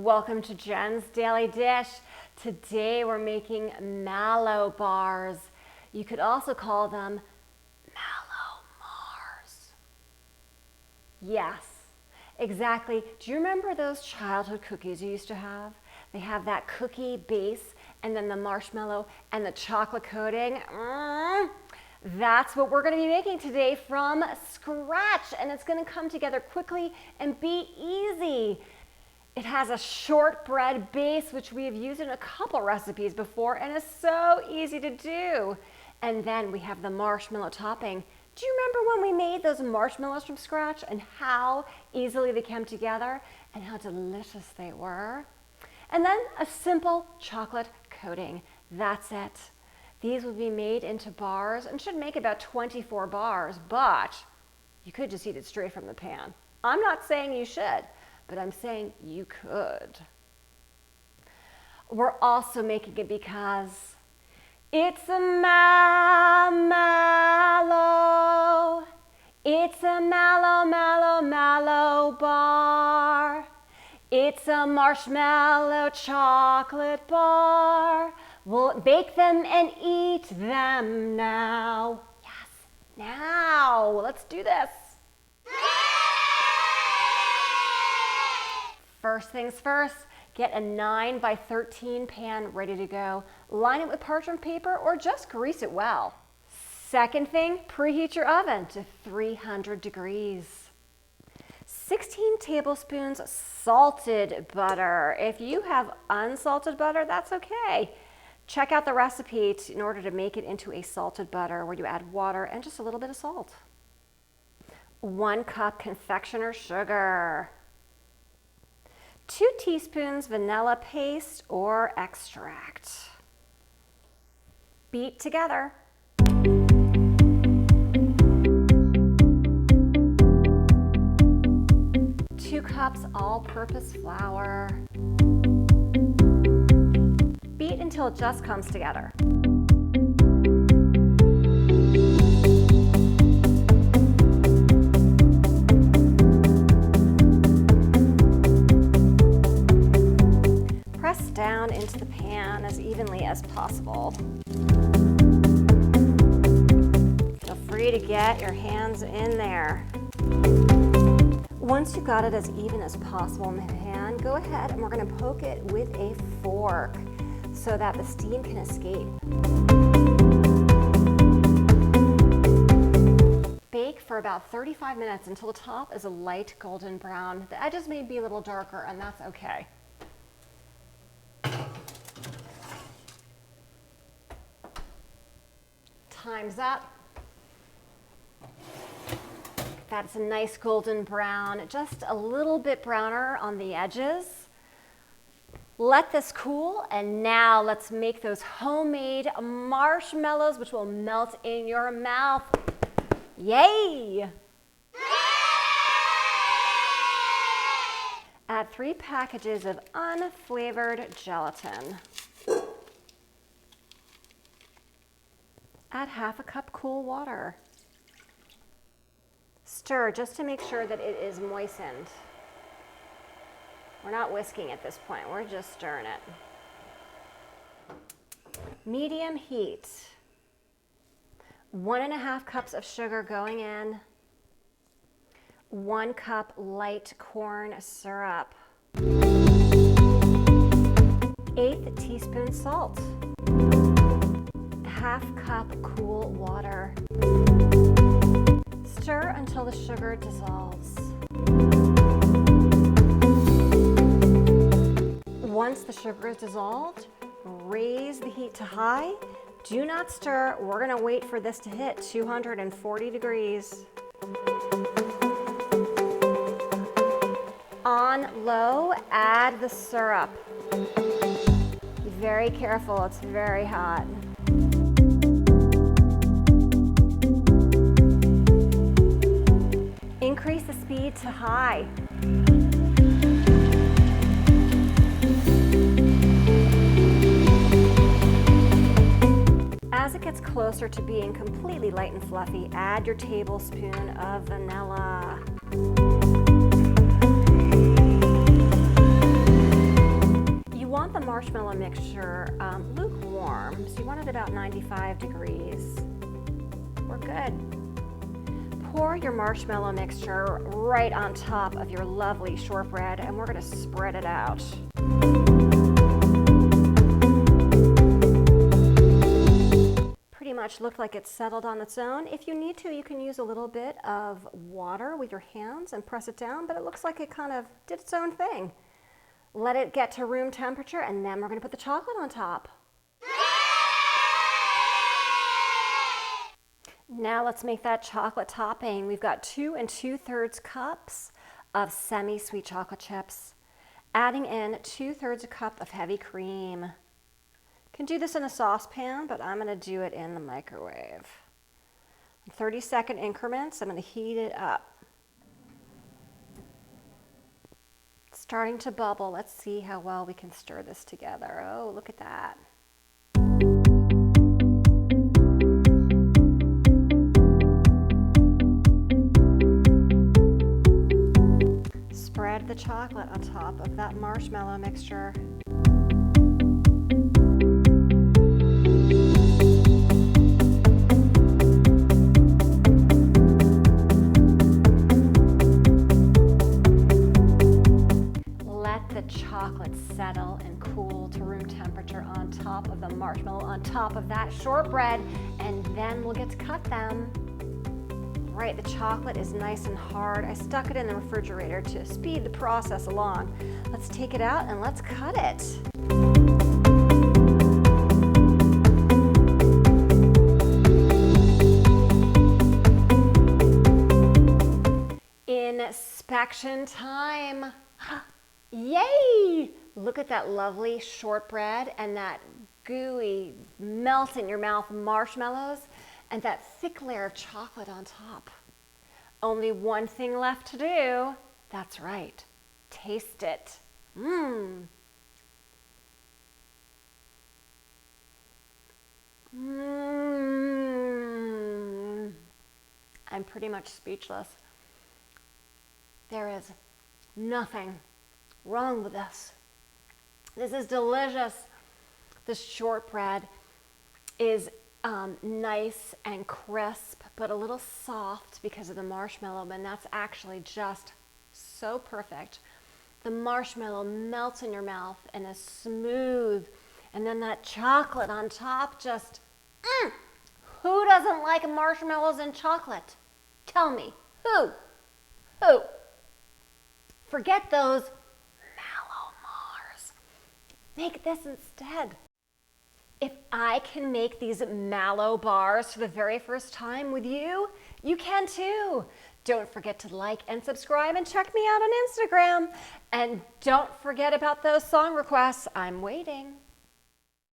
Welcome to Jen's Daily Dish. Today we're making Mallow bars. You could also call them Mallomars. Yes, exactly. Do you remember those childhood cookies you used to have? They have that cookie base and then the marshmallow and the chocolate coating. That's what we're going to be making today from scratch, and it's going to come together quickly and be easy. It has a shortbread base, which we have used in a couple recipes before, and is so easy to do. And then we have the marshmallow topping. Do you remember when we made those marshmallows from scratch and how easily they came together and how delicious they were? And then a simple chocolate coating. That's it. These will be made into bars and should make about 24 bars, but you could just eat it straight from the pan. I'm not saying you should, but I'm saying you could. We're also making it because it's a mallow. It's a mallow bar. It's a marshmallow chocolate bar. We'll bake them and eat them now. Yes, now. Let's do this. First things first, get a 9 by 13 pan ready to go. Line it with parchment paper or just grease it well. Second thing, preheat your oven to 300 degrees. 16 tablespoons salted butter. If you have unsalted butter, that's okay. Check out the recipe in order to make it into a salted butter where you add water and just a little bit of salt. 1 cup confectioner sugar. 2 teaspoons vanilla paste or extract. Beat together. 2 cups all-purpose flour. Beat until it just comes together. Press down into the pan as evenly as possible. Feel free to get your hands in there. Once you've got it as even as possible in the pan, go ahead and we're going to poke it with a fork so that the steam can escape. Bake for about 35 minutes until the top is a light golden brown. The edges may be a little darker, and that's okay. Time's up. That's a nice golden brown, just a little bit browner on the edges. Let this cool, and now let's make those homemade marshmallows, which will melt in your mouth. Yay! Add 3 packages of unflavored gelatin. Add half a cup cool water. Stir just to make sure that it is moistened. We're not whisking at this point, we're just stirring it. Medium heat. 1.5 cups of sugar going in. 1 cup light corn syrup. 1/8 teaspoon salt. Half cup cool water. Stir until the sugar dissolves. Once the sugar is dissolved, raise the heat to high. Do not stir. We're going to wait for this to hit 240 degrees. On low, add the syrup. Be very careful, it's very hot. Increase the speed to high. As it gets closer to being completely light and fluffy, add your tablespoon of vanilla. want the marshmallow mixture lukewarm, so you want it about 95 degrees. We're good. Pour your marshmallow mixture right on top of your lovely shortbread, and we're going to spread it out. Pretty much looked like it's settled on its own. If you need to, you can use a little bit of water with your hands and press it down, but it looks like it kind of did its own thing. Let it get to room temperature, and then we're going to put the chocolate on top. Now let's make that chocolate topping. We've got 2 2/3 cups of semi-sweet chocolate chips. Adding in 2/3 cup of heavy cream. You can do this in a saucepan, but I'm going to do it in the microwave. 30-second increments, I'm going to heat it up. It's starting to bubble. Let's see how well we can stir this together. Oh, look at that. Spread the chocolate on top of that marshmallow mixture. Let the chocolate settle and cool to room temperature on top of the marshmallow, on top of that shortbread, and then we'll get to cut them. Right, the chocolate is nice and hard. I stuck it in the refrigerator to speed the process along. Let's take it out and let's cut it. Inspection time. Yay! Look at that lovely shortbread and that gooey, melt in your mouth marshmallows and that thick layer of chocolate on top. Only one thing left to do. That's right, taste it. Mmm. Mmm. I'm pretty much speechless. There is nothing wrong with this. This is delicious. The shortbread is nice and crisp, but a little soft because of the marshmallow, and that's actually just so perfect. The marshmallow melts in your mouth and is smooth, and then that chocolate on top just, who doesn't like marshmallows and chocolate? Tell me, who? Who? Forget those Mallomars. Make this instead. If I can make these Mallow bars for the very first time with you, you can too. Don't forget to like and subscribe and check me out on Instagram. And don't forget about those song requests. I'm waiting.